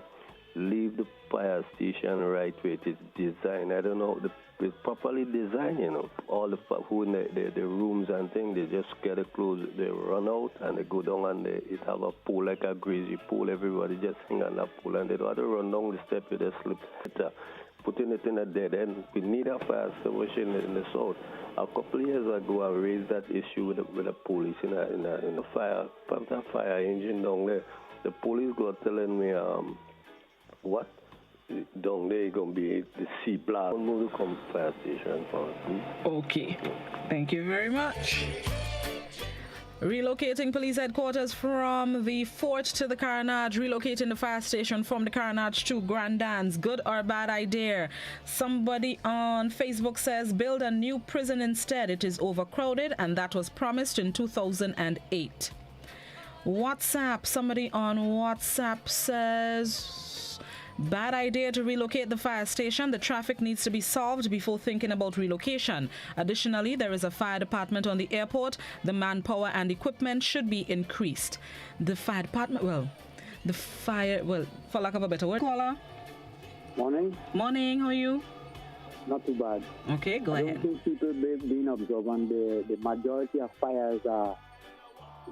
Speaker 10: Leave the fire station right where it is designed. I don't know, it's properly designed, you know. All the who in the rooms and things, they just get the clothes, they run out and they go down and they have a pool, like a greasy pool. Everybody just hang on that pool and they don't have to run down the step with their slip. Putting it in a dead end. We need a fire station in the south. A couple of years ago, I raised that issue with the police in a fire, pumped a fire engine down there. The police got telling me, what? Down there, going to be the sea blast. Don't move the fire station for us, please.
Speaker 8: Okay. Thank you very much. Relocating police headquarters from the fort to the Carnage, relocating the fire station from the Carnage to Grandans. Good or bad idea? Somebody on Facebook says build a new prison instead. It is overcrowded and that was promised in 2008. WhatsApp. Somebody on WhatsApp says bad idea to relocate the fire station. The traffic needs to be solved before thinking about relocation. Additionally, there is a fire department on the airport. The manpower and equipment should be increased. The fire department, for lack of a better word. Caller.
Speaker 13: Morning.
Speaker 8: Morning, how are you?
Speaker 13: Not too bad.
Speaker 8: Okay, go ahead.
Speaker 13: I don't think people being observant. The majority of fires are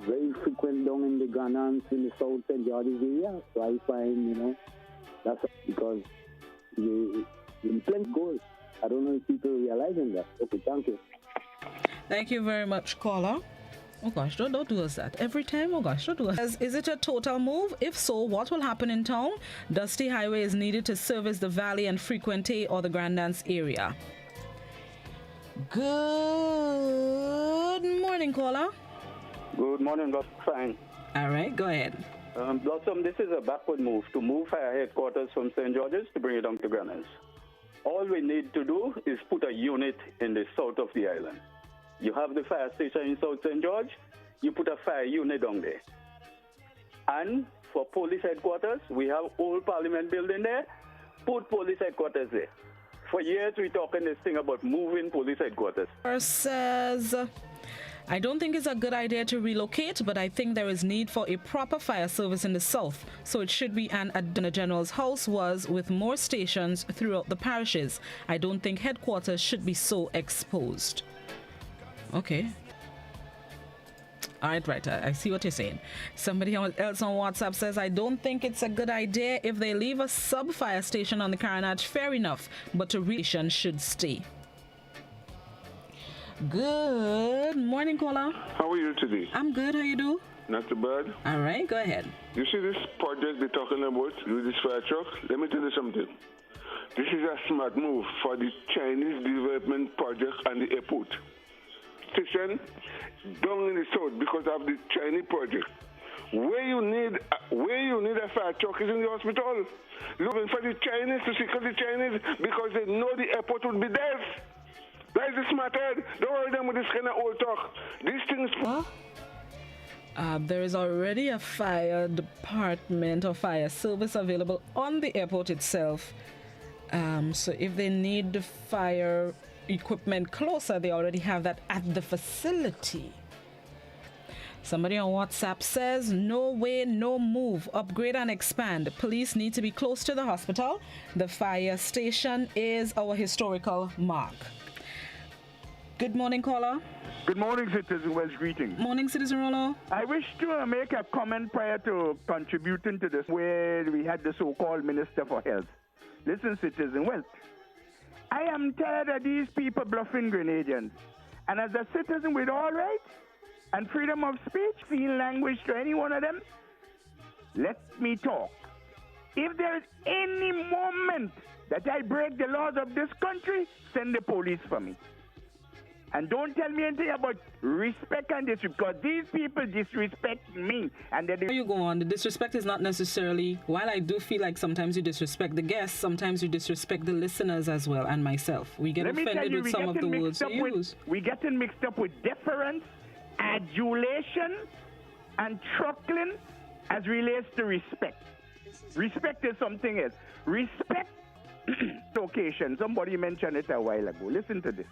Speaker 13: very frequent down in the Grandans, in the South St. George's area. So I find, that's because the plenty goes. I don't know if people are realizing that. Okay, thank you.
Speaker 8: Thank you very much, caller. Oh gosh, don't do us that every time. Oh gosh, don't do us. Is it a total move? If so, what will happen in town? Dusty Highway is needed to service the Valley and Frequente or the Grandans area. Good morning, caller.
Speaker 13: Good morning, Dr. Fine.
Speaker 8: All right, go ahead.
Speaker 13: Blossom, this is a backward move to move fire headquarters from St. George's to bring it down to Grandans. All we need to do is put a unit in the south of the island. You have the fire station in South St. George, you put a fire unit down there. And for police headquarters, we have old Parliament building there, put police headquarters there. For years, we're talking this thing about moving police headquarters.
Speaker 8: Says, I don't think it's a good idea to relocate, but I think there is need for a proper fire service in the south. So it should be an the General's house was with more stations throughout the parishes. I don't think headquarters should be so exposed. Okay. All right. I see what you're saying. Somebody else on WhatsApp says, I don't think it's a good idea if they leave a sub-fire station on the Carnage. Fair enough, but a relation should stay. Good morning, caller.
Speaker 14: How are you today?
Speaker 8: I'm good. How you do?
Speaker 14: Not too bad.
Speaker 8: All right, go ahead.
Speaker 14: You see this project they're talking about with this fire truck? Let me tell you something. This is a smart move for the Chinese development project and the airport. station down in the south because of the Chinese project. Where you need a fire truck is in the hospital, looking for the Chinese to secure the Chinese because they know the airport would be dead. That is the smart head. Don't worry them with this kind of old talk. These things.
Speaker 8: There is already a fire department or fire service available on the airport itself. So if they need the fire equipment closer, they already have that at the facility. Somebody on WhatsApp says, no way, no move, upgrade and expand. Police need to be close to the hospital. The fire station is our historical mark. Good morning, caller.
Speaker 15: Good morning, Citizen Welsh. Greetings.
Speaker 8: Morning, Citizen Rollo.
Speaker 15: I wish to make a comment prior to contributing to this, where we had the so-called Minister for Health. Listen, Citizen Welsh, I am tired of these people bluffing Grenadians. And as a citizen with all rights and freedom of speech, feel language to any one of them, let me talk. If there is any moment that I break the laws of this country, send the police for me. And don't tell me anything about respect and disrespect, because these people disrespect me. And
Speaker 8: Before you go on, the disrespect is not necessarily, while I do feel like sometimes you disrespect the guests, sometimes you disrespect the listeners as well, and myself. We get offended with some of the words you use.
Speaker 15: We're getting mixed up with deference, adulation, and truckling as relates to respect. Respect is something else. Respect occasion. Somebody mentioned it a while ago. Listen to this.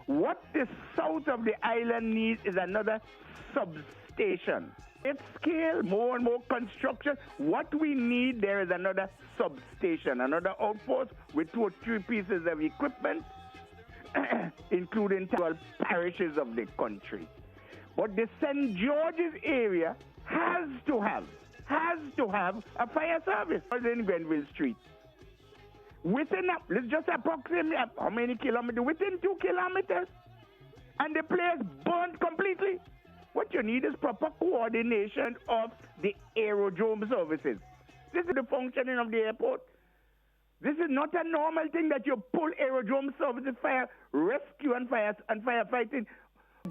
Speaker 15: What the south of the island needs is another substation. It's scale, more and more construction. What we need there is another substation, another outpost with 2 or 3 pieces of equipment, including 12 parishes of the country. But the St. George's area has to have a fire service in Grenville Street. Within, let's just approximate how many kilometers? Within 2 kilometers. And the place burned completely. What you need is proper coordination of the aerodrome services. This is the functioning of the airport. This is not a normal thing that you pull aerodrome services, fire rescue and firefighting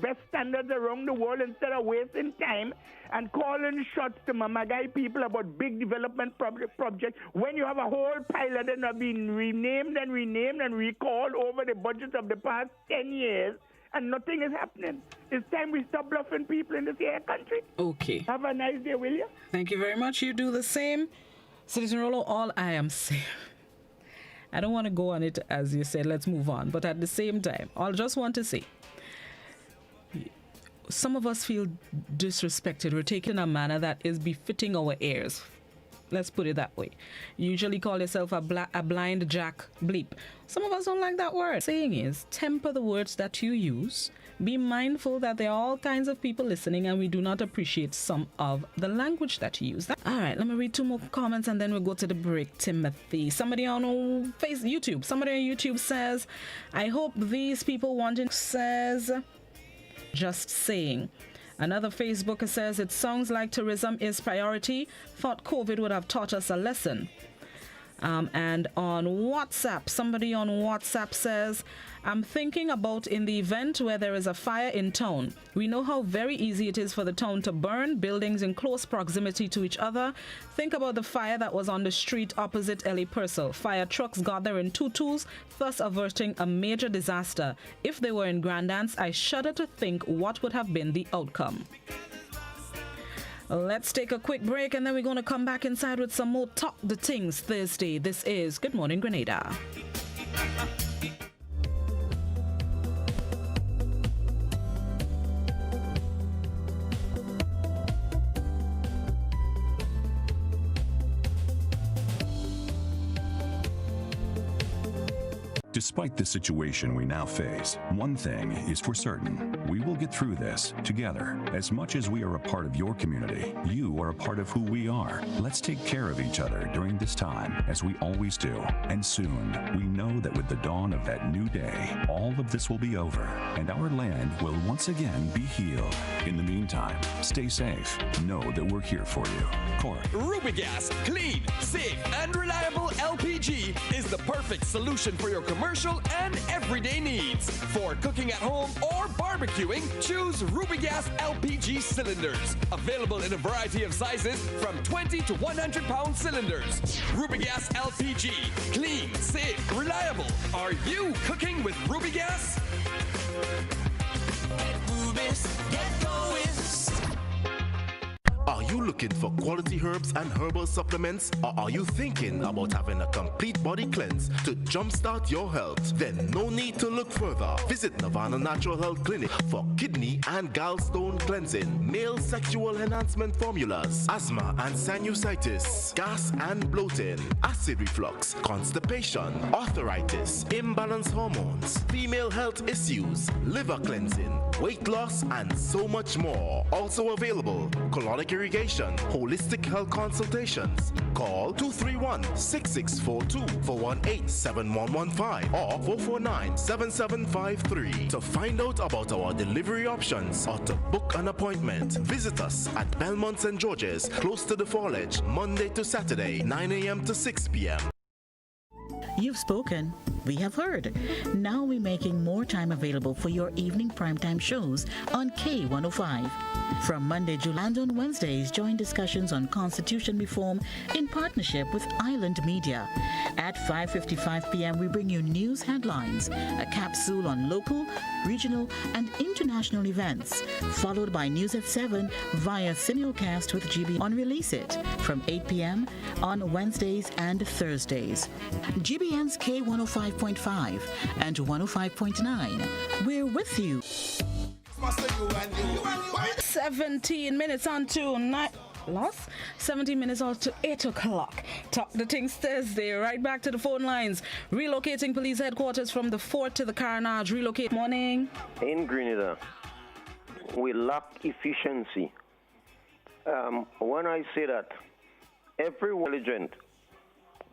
Speaker 15: best standards around the world instead of wasting time and calling shots to Mamagai people about big development projects when you have a whole pilot that have been renamed and recalled over the budget of the past 10 years and nothing is happening. It's time we stop bluffing people in this air country.
Speaker 8: Okay.
Speaker 15: Have a nice day, will you?
Speaker 8: Thank you very much. You do the same. Citizen Rollo, all I am saying, I don't want to go on it as you said, let's move on. But at the same time, I'll just want to say, some of us feel disrespected. We're taken in a manner that is befitting our ears. Let's put it that way. You usually call yourself a blind jack bleep. Some of us don't like that word. Saying is, temper the words that you use. Be mindful that there are all kinds of people listening and we do not appreciate some of the language that you use. All right, let me read 2 more comments and then we'll go to the break. Timothy. Somebody on YouTube says, I hope these people wanting says... Just saying. Another Facebooker says, it sounds like tourism is priority. Thought COVID would have taught us a lesson. And on WhatsApp, somebody on WhatsApp says, I'm thinking about in the event where there is a fire in town. We know how very easy it is for the town to burn, buildings in close proximity to each other. Think about the fire that was on the street opposite Ellie Purcell. Fire trucks got there in tutus, thus averting a major disaster. If they were in Grandance, I shudder to think what would have been the outcome. Let's take a quick break and then we're going to come back inside with some more Talk the Things Thursday. This is Good Morning Grenada.
Speaker 26: Despite the situation we now face, one thing is for certain. We will get through this together. As much as we are a part of your community, you are a part of who we are. Let's take care of each other during this time, as we always do. And soon, we know that with the dawn of that new day, all of this will be over, and our land will once again be healed. In the meantime, stay safe. Know that we're here for you. Corey.
Speaker 5: Ruby Gas, clean, safe, and reliable LPG is the perfect solution for your commercial and everyday needs. For cooking at home or barbecuing, choose Rubigas LPG cylinders. Available in a variety of sizes from 20 to 100 pound cylinders. Rubigas LPG. Clean, safe, reliable. Are you cooking with Rubigas?
Speaker 25: Get Rubis, get going. Are you looking for quality herbs and herbal supplements? Or are you thinking about having a complete body cleanse to jumpstart your health? Then no need to look further. Visit Nirvana Natural Health Clinic for kidney and gallstone cleansing, male sexual enhancement formulas, asthma and sinusitis, gas and bloating, acid reflux, constipation, arthritis, imbalanced hormones, female health issues, liver cleansing, weight loss, and so much more. Also available, colonic irrigation, holistic health consultations. Call 231-6642 for 18-7115 or 449-7753 to find out about our delivery options or to book an appointment. Visit us at Belmont St. George's, close to the Fall Edge, Monday to Saturday, 9 a.m. to 6 p.m.
Speaker 3: You've spoken. We have heard. Now we're making more time available for your evening primetime shows on K105. From Monday, July, and on Wednesdays, join discussions on constitution reform in partnership with Island Media. At 5:55 p.m., we bring you news headlines, a capsule on local, regional, and international events, followed by News at 7 via simulcast with GB on Release It from 8 p.m. on Wednesdays and Thursdays. GBN's K105.5 and 105.9. We're with you.
Speaker 8: 17 minutes on to 17 minutes on to 8 o'clock. Talk the things Thursday. Right back to the phone lines. Relocating police headquarters from the fort to the Carnage. Relocate. Morning.
Speaker 10: In Grenada, we lack efficiency. When I say that, every intelligent,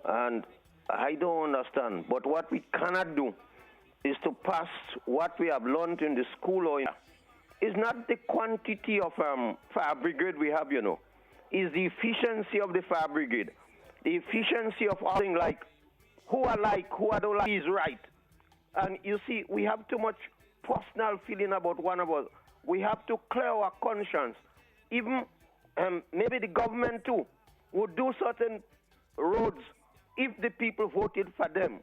Speaker 10: and I don't understand, but what we cannot do is to pass what we have learned in the school or is not the quantity of fire brigade we have, is the efficiency of the fire brigade. The efficiency of all things like who I don't like is right. And you see, we have too much personal feeling about one of us. We have to clear our conscience. Even maybe the government too would do certain roads if the people voted for them.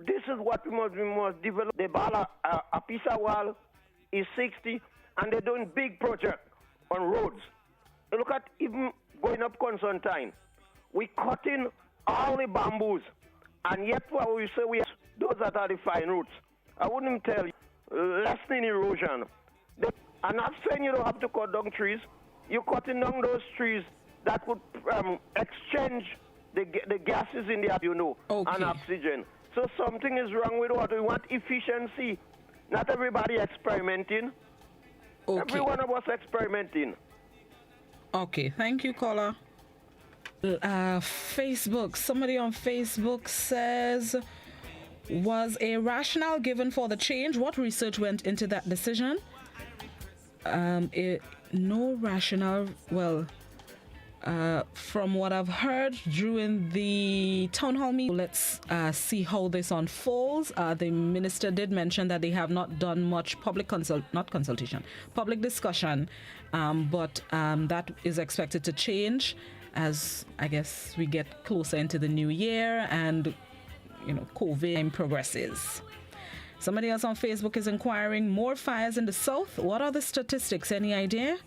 Speaker 10: This is what we must develop. The Bala, a piece of wall is 60, and they're doing big projects on roads. Look at even going up Constantine. We cut in all the bamboos, and yet what we say those that are the fine routes. I wouldn't tell you, lessening erosion. I'm not saying you don't have to cut down trees. You're cutting down those trees that would exchange the gases in the air, and oxygen. So something is wrong with what we want. Efficiency. Not everybody experimenting.
Speaker 8: Okay.
Speaker 10: Every one of us experimenting.
Speaker 8: Okay, thank you, caller. Facebook. Somebody on Facebook says, was a rationale given for the change? What research went into that decision? No rationale. Well, from what I've heard during the town hall meeting, let's see how this unfolds. The minister did mention that they have not done much public public discussion, but that is expected to change as I guess we get closer into the new year and COVID progresses. Somebody else on Facebook is inquiring, more fires in the south. What are the statistics? Any idea?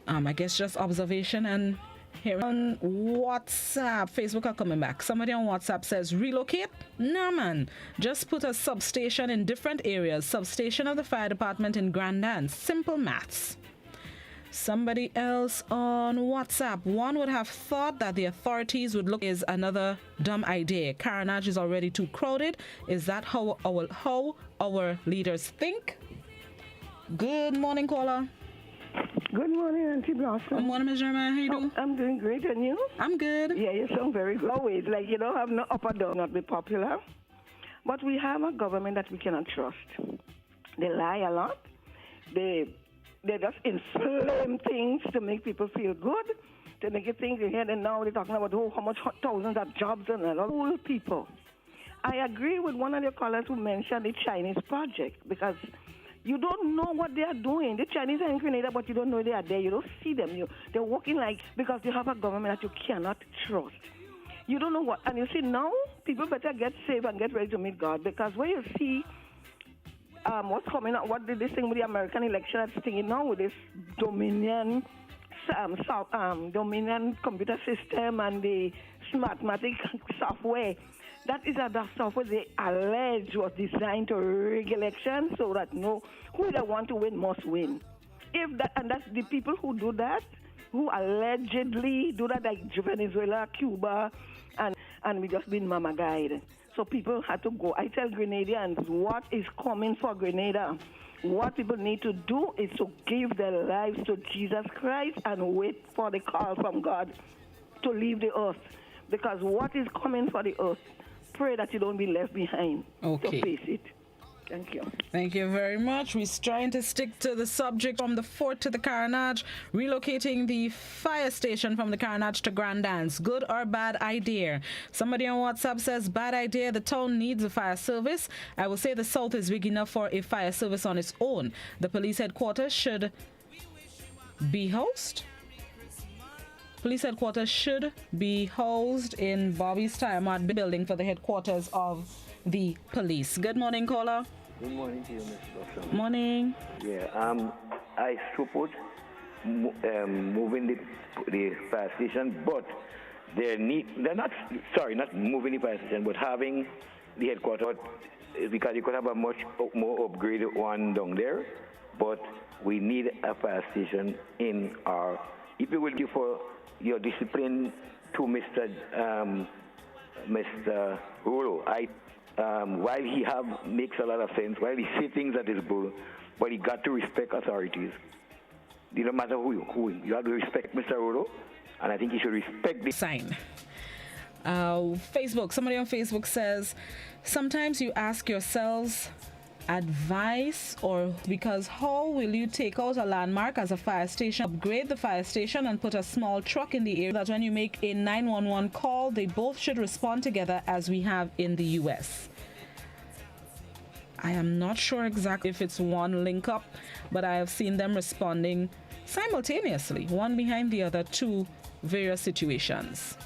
Speaker 8: I guess just observation. And here on WhatsApp, Facebook are coming back. Somebody on WhatsApp says, relocate? Nah, man. Just put a substation in different areas. Substation of the fire department in Grandans. Simple maths. Somebody else on WhatsApp. One would have thought that the authorities would look is another dumb idea. Carnage is already too crowded. Is that how our leaders think? Good morning, caller.
Speaker 6: Good morning, Auntie Blossom.
Speaker 8: Good morning, Ms. German. How you doing?
Speaker 6: I'm doing great, and you?
Speaker 8: I'm good.
Speaker 6: Yeah, you sound very good. Always, like you don't have no up or down, not be popular. But we have a government that we cannot trust. They lie a lot. They just inflame things to make people feel good, to make you think ahead. And now they're talking about how much thousands of jobs and a lot of people. I agree with one of your callers who mentioned the Chinese project because you don't know what they are doing. The Chinese are in Grenada, but you don't know they are there. You don't see them. They're working because you have a government that you cannot trust. You don't know what. And you see, now people better get safe and get ready to meet God because when you see what's coming up, what did this thing with the American election that's thinking now with this Dominion computer system and the Smartmatic software. That is the software they allege was designed to rig elections so that whoever want to win must win. And that's the people who do that, who allegedly do that, like Venezuela, Cuba, and we just been mama guide. So people had to go. I tell Grenadians what is coming for Grenada. What people need to do is to give their lives to Jesus Christ and wait for the call from God to leave the earth. Because what is coming for the earth, pray that you don't be left behind.
Speaker 8: Okay.
Speaker 6: So face it. Thank you.
Speaker 8: Thank you very much. We're trying to stick to the subject from the fort to the Carnage, relocating the fire station from the Carnage to Grandans. Good or bad idea? Somebody on WhatsApp says, bad idea. The town needs a fire service. I will say the South is big enough for a fire service on its own. The police headquarters should be housed. Police headquarters should be housed in Bobby's Tire Mart building for the headquarters of the police. Good morning, caller.
Speaker 2: Good morning to you, Mr. Dawson.
Speaker 8: Morning.
Speaker 2: Yeah, I support moving the fire station, but they're not moving the fire station, but having the headquarters, because you could have a much more upgraded one down there, but we need a fire station in our. If you will give for your discipline to Mr. Rolo, while he makes a lot of sense, while he say things that is good, but he got to respect authorities. It don't matter who you have to respect Mr. Rolo, and I think he should respect the
Speaker 8: sign. Facebook. Somebody on Facebook says, sometimes you ask yourselves advice or because how will you take out a landmark as a fire station, upgrade the fire station and put a small truck in the area that when you make a 911 call, they both should respond together as we have in the US. I am not sure exactly if it's one link up, but I have seen them responding simultaneously, one behind the other, to various situations.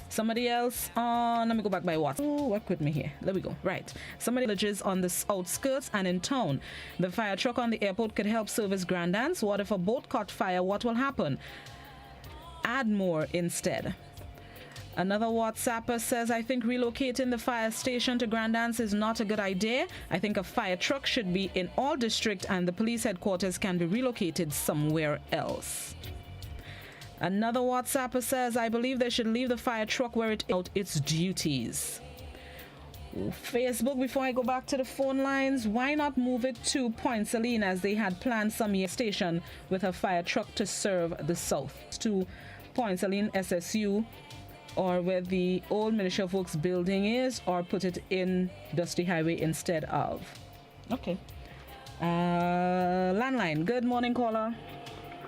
Speaker 8: Somebody else on, let me go back by what? Oh, work with me here. There we go. Right. Somebody villages on the outskirts and in town. The fire truck on the airport could help service Grandans. What if a boat caught fire? What will happen? Add more instead. Another WhatsApper says, I think relocating the fire station to Grandans is not a good idea. I think a fire truck should be in all districts and the police headquarters can be relocated somewhere else. Another WhatsApper says, I believe they should leave the fire truck where it out its duties. Facebook, before I go back to the phone lines, why not move it to Point Saline as they had planned some year station with a fire truck to serve the south? To Point Saline SSU or where the old Ministry of Works building is, or put it in Dusty Highway instead of. Okay. Landline. Good morning, caller.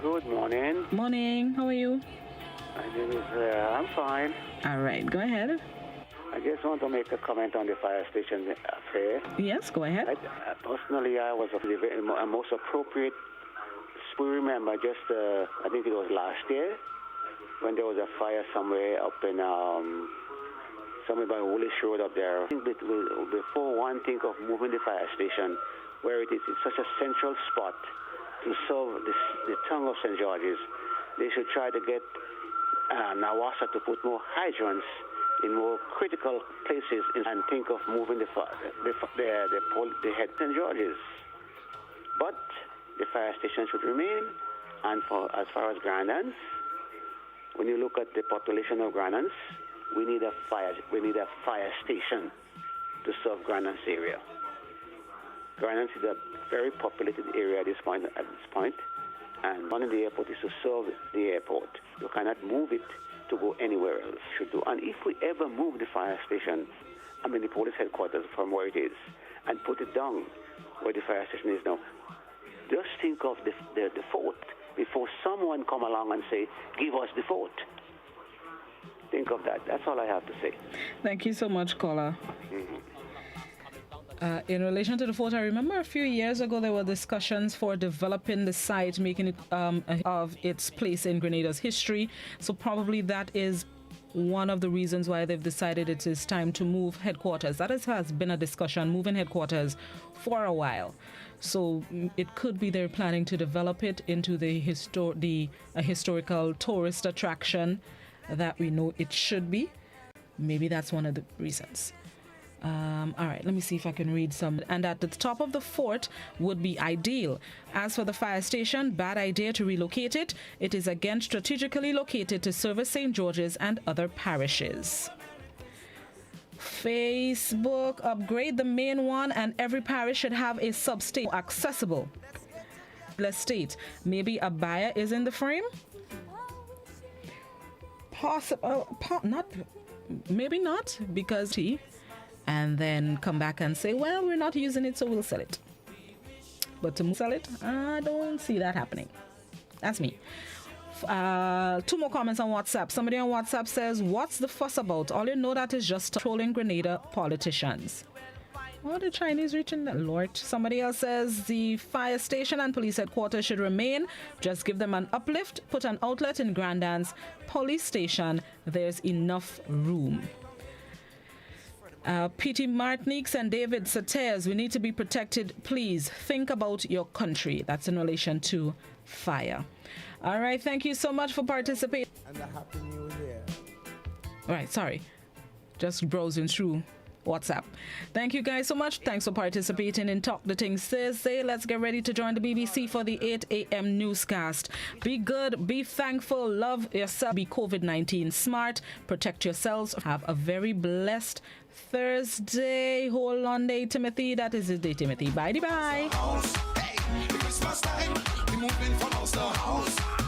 Speaker 16: Good morning.
Speaker 8: Morning. How are you?
Speaker 16: I'm fine.
Speaker 8: All right. Go ahead.
Speaker 16: I just want to make a comment on the fire station affair.
Speaker 8: Yes, go ahead.
Speaker 16: Personally, I was a most appropriate. We remember just, I think it was last year, when there was a fire somewhere up in, somewhere by Woolwich Road up there. I think before one think of moving the fire station, where it is such a central spot to serve the tongue of St. George's, they should try to get Nawasa to put more hydrants in more critical places and think of moving the head St. George's. But the fire station should remain, and as far as Grandans, when you look at the population of Grandans, we need a fire station to serve Grandans area. Grandans is a very populated area at this point, and one of the airport is to serve the airport. You cannot move it to go anywhere else. Should do. And if we ever move the fire station, the police headquarters from where it is, and put it down where the fire station is now, just think of the fort before someone come along and say, give us the fort. think of that. That's all I have to say.
Speaker 8: Thank you so much, caller. In relation to the fort, I remember a few years ago there were discussions for developing the site, making it of its place in Grenada's history. So probably that is one of the reasons why they've decided it is time to move headquarters. That has been a discussion, moving headquarters for a while. So it could be they're planning to develop it into a historical tourist attraction that we know it should be. Maybe that's one of the reasons. All right, let me see if I can read some. And at the top of the fort would be ideal. As for the fire station, bad idea to relocate it. It is again strategically located to service St. George's and other parishes. Facebook, upgrade the main one and every parish should have a substation accessible. Let's state, maybe a buyer is in the frame? Possible, not, maybe not, because he... and then come back and say, well, we're not using it, so we'll sell it. But to sell it, I don't see that happening. That's me. 2 more comments on WhatsApp. Somebody on WhatsApp says, what's the fuss about? All you know that is just trolling Grenada politicians. Oh, the Chinese reaching the Lord. Somebody else says the fire station and police headquarters should remain. Just give them an uplift. Put an outlet in Grandans police station. There's enough room. P.T. Martiniques and David Sateres, we need to be protected. Please think about your country. That's in relation to fire. All right, thank you so much for participating.
Speaker 4: And a happy new year.
Speaker 8: All right, sorry. Just browsing through WhatsApp. Thank you guys so much. Thanks for participating in Talk the Things Thursday. Let's get ready to join the BBC for the 8 a.m. newscast. Be good, be thankful, love yourself, be COVID-19 smart, protect yourselves. Have a very blessed Thursday. Hold on day, Timothy. That is his day, Timothy. Bye-bye.
Speaker 9: Hey, Christmas time, we moving from house to house.